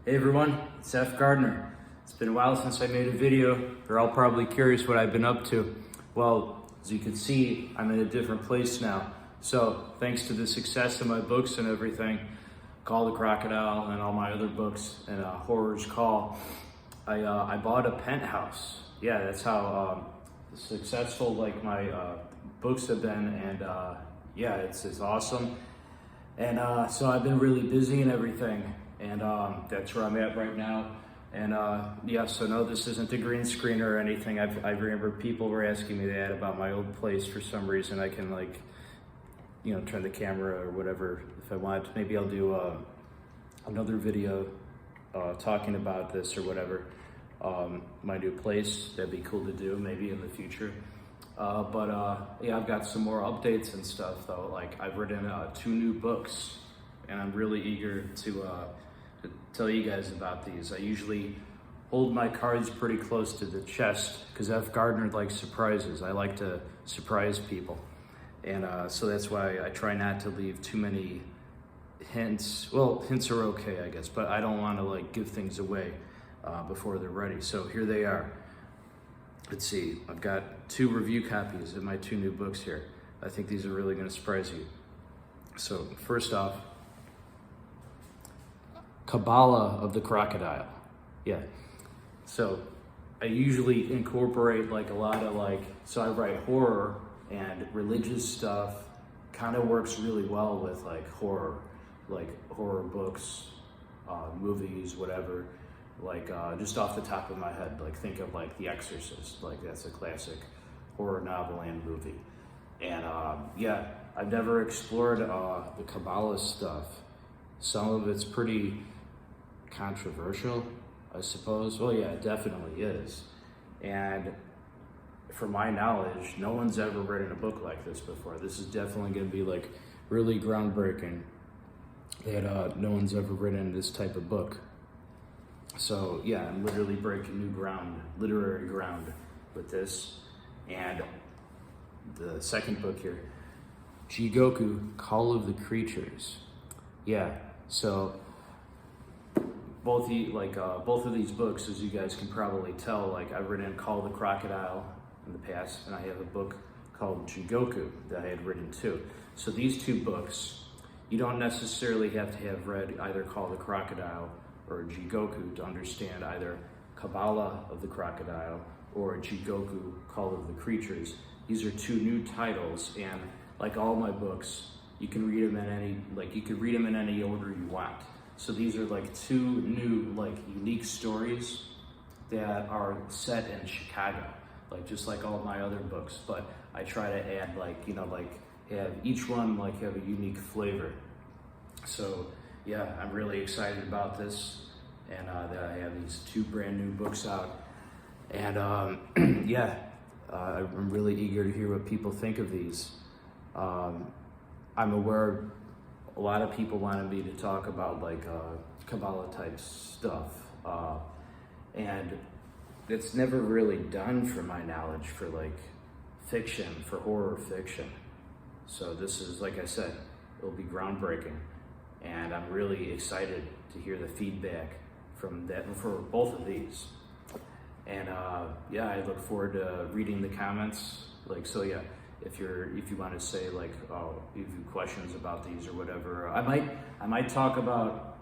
Hey everyone, it's F. Gardner. It's been a while since I made a video. You're all probably curious what I've been up to. Well, as you can see, I'm in a different place now. So, thanks to the success of my books and everything, Call the Crocodile and all my other books and Horror's Call, I bought a penthouse. Yeah, that's how successful like my books have been, and yeah, it's awesome. And so I've been really busy and everything, and that's where I'm at right now. And yeah, so no, this isn't a green screen or anything. I remember people were asking me that about my old place for some reason. I can like, you know, turn the camera or whatever if I want. Maybe I'll do another video talking about this or whatever. My new place, that'd be cool to do maybe in the future. But yeah, I've got some more updates and stuff though. Like I've written 2 new books, and I'm really eager to tell you guys about these. I usually hold my cards pretty close to the chest because F. Gardner likes surprises. I like to surprise people. And so that's why I try not to leave too many hints. Well, hints are okay, I guess, but I don't want to like give things away before they're ready. So here they are. Let's see, I've got 2 review copies of my 2 new books here. I think these are really going to surprise you. So first off, Kabbalah of the Crocodile. Yeah. So I usually incorporate like a lot of like, so I write horror and religious stuff. Kind of works really well with like horror books, movies, whatever. Like just off the top of my head, like think of like The Exorcist, like that's a classic horror novel and movie. And yeah, I've never explored the Kabbalah stuff. Some of it's pretty controversial, I suppose. Well, yeah, it definitely is. And from my knowledge, no one's ever written a book like this before. This is definitely going to be like really groundbreaking. That no one's ever written this type of book. So yeah, I'm literally breaking new ground, literary ground with this. And the second book here, Jigoku, Call of the Creatures. Yeah, so both of these books, as you guys can probably tell, like I've written Call the Crocodile in the past, and I have a book called Jigoku that I had written too. So these 2 books, you don't necessarily have to have read either Call the Crocodile or Jigoku to understand either Kabbalah of the Crocodile or Jigoku, Call of the Creatures. These are 2 new titles, and like all my books, you can read them in any order you want. So these are like 2 new like unique stories that are set in Chicago, like just like all my other books. But I try to add like, you know, like have each one like have a unique flavor. So yeah, I'm really excited about this, and that I have these 2 brand new books out. And yeah, I'm really eager to hear what people think of these. I'm aware a lot of people wanted me to talk about like Kabbalah type stuff, and it's never really done from my knowledge for like fiction, for horror fiction. So this is, like I said, it'll be groundbreaking, and I'm really excited to hear the feedback from that for both of these. And yeah, I look forward to reading the comments. Like, so yeah, if you want to say like, oh, if you have questions about these or whatever, I might talk about.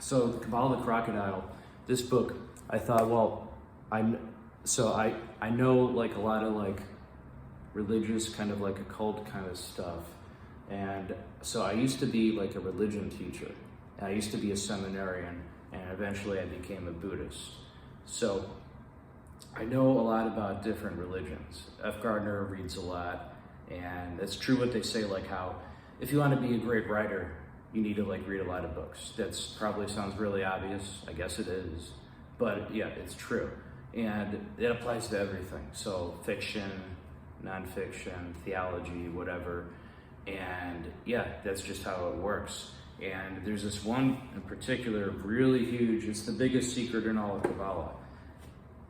So the Kabbalah of the Crocodile, this book, I thought, well, I know like a lot of like religious kind of like occult kind of stuff, and so I used to be like a religion teacher, and I used to be a seminarian, and eventually I became a Buddhist. So I know a lot about different religions. F. Gardner reads a lot, and it's true what they say, like how if you want to be a great writer, you need to like read a lot of books. That's probably sounds really obvious. I guess it is, but yeah, it's true, and it applies to everything. So fiction, nonfiction, theology, whatever, and yeah, that's just how it works. And there's this one in particular, really huge. It's the biggest secret in all of Kabbalah.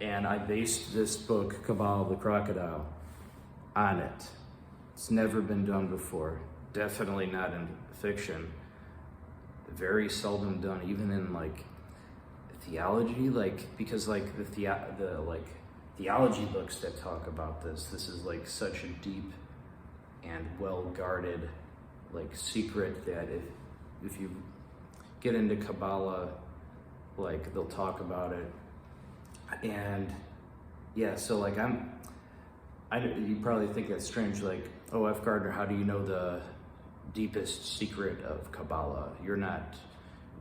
And I based this book, Kabbalah of the Crocodile, on it. It's never been done before. Definitely not in fiction. Very seldom done, even in like theology, like, because like the like theology books that talk about this is like such a deep and well guarded like secret that if you get into Kabbalah, like they'll talk about it. And yeah, so like you probably think that's strange, like, oh, F. Gardner, how do you know the deepest secret of Kabbalah? You're not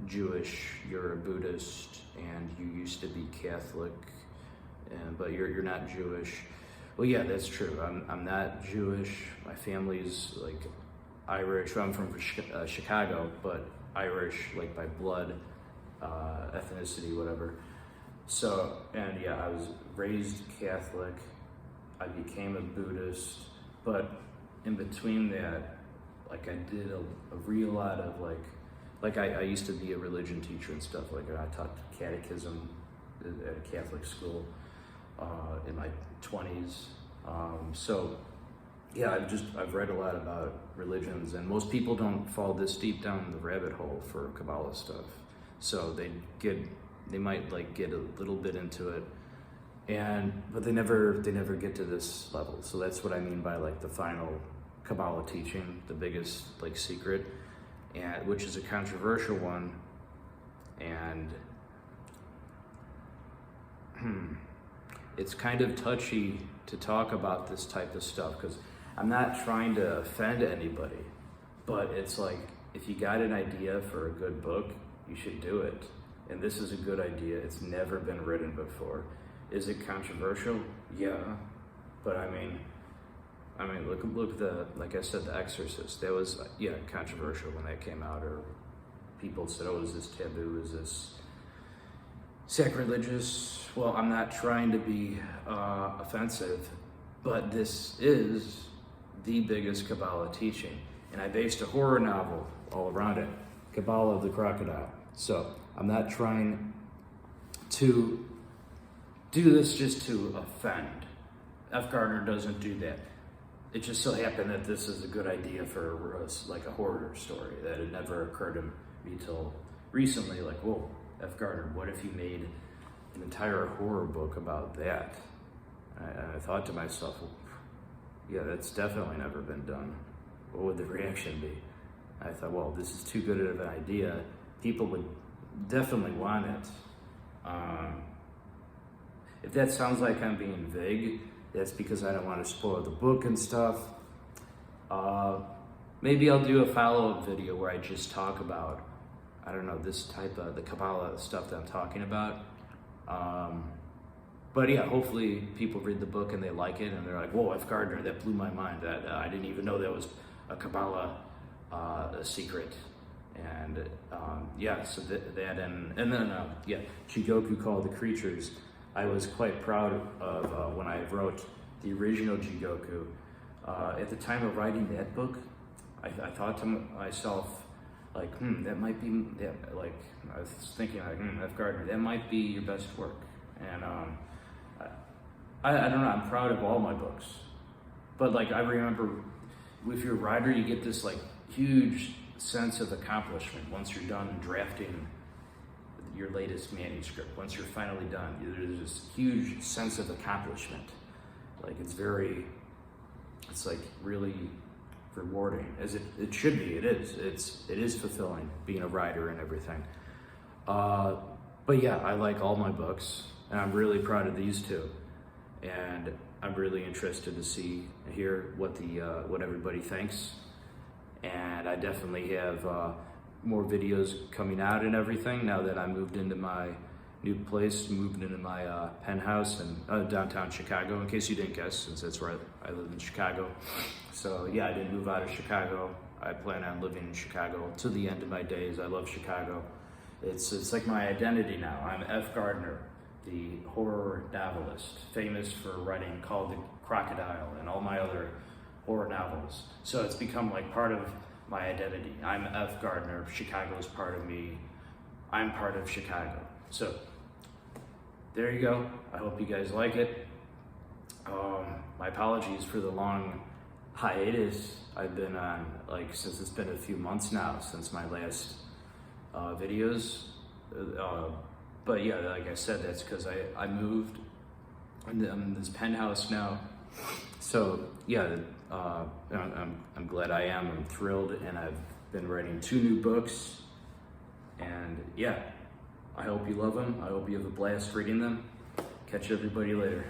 Jewish, you're a Buddhist, and you used to be Catholic, but you're not Jewish. Well, yeah, that's true. I'm not Jewish. My family's like Irish. Well, I'm from Chicago, but Irish, like by blood, ethnicity, whatever. So, and yeah, I was raised Catholic. I became a Buddhist, but in between that, like I did a real lot of like I used to be a religion teacher and stuff. Like I taught catechism at a Catholic school in my 20s. So yeah, I've read a lot about religions, and most people don't fall this deep down the rabbit hole for Kabbalah stuff. So they might like get a little bit into it, but they never get to this level. So that's what I mean by like the final Kabbalah teaching, the biggest like secret, and which is a controversial one. And it's kind of touchy to talk about this type of stuff because I'm not trying to offend anybody, but it's like if you got an idea for a good book, you should do it. And this is a good idea. It's never been written before. Is it controversial? Yeah, but I mean, look like I said, The Exorcist. That was controversial when that came out, or people said, "Oh, is this taboo? Is this sacrilegious?" Well, I'm not trying to be offensive, but this is the biggest Kabbalah teaching, and I based a horror novel all around it, Kabbalah of the Crocodile. So I'm not trying to do this just to offend. F. Gardner doesn't do that. It just so happened that this is a good idea for like a horror story that had never occurred to me till recently. Like, whoa, F. Gardner, what if you made an entire horror book about that? I thought to myself, well, yeah, that's definitely never been done. What would the reaction be? I thought, well, this is too good of an idea. People would definitely want it. If that sounds like I'm being vague, that's because I don't want to spoil the book and stuff. Maybe I'll do a follow-up video where I just talk about, I don't know, this type of the Kabbalah stuff that I'm talking about. But yeah, hopefully people read the book and they like it and they're like, whoa, F. Gardner, that blew my mind. That I didn't even know that was a Kabbalah a secret. And so that and then Jigoku called the creatures. I was quite proud of when I wrote the original Jigoku. At the time of writing that book, I thought to myself, like, that might be, like, I was thinking, like, F. Gardner, that might be your best work. And I don't know, I'm proud of all my books. But, like, I remember, if you're a writer, you get this, like, huge sense of accomplishment once you're done drafting your latest manuscript. Once you're finally done, there's this huge sense of accomplishment. Like it's like really rewarding, as it should be. It is fulfilling being a writer and everything. But yeah, I like all my books, and I'm really proud of these two. And I'm really interested to hear what everybody thinks. And I definitely have more videos coming out and everything now that I moved into my new place, moved into my penthouse in downtown Chicago, in case you didn't guess, since that's where I live in Chicago. So yeah, I didn't move out of Chicago. I plan on living in Chicago to the end of my days. I love Chicago. It's like my identity now. I'm F. Gardner, the horror novelist, famous for writing Called the Crocodile and all my other horror novels. So it's become like part of my identity. I'm F. Gardner. Chicago is part of me. I'm part of Chicago. So there you go. I hope you guys like it. My apologies for the long hiatus I've been on, like, since it's been a few months now since my last videos. But yeah, like I said, that's because I moved and I'm in this penthouse now. So yeah, I'm glad I am. I'm thrilled, and I've been writing 2 new books. And yeah, I hope you love them. I hope you have a blast reading them. Catch everybody later.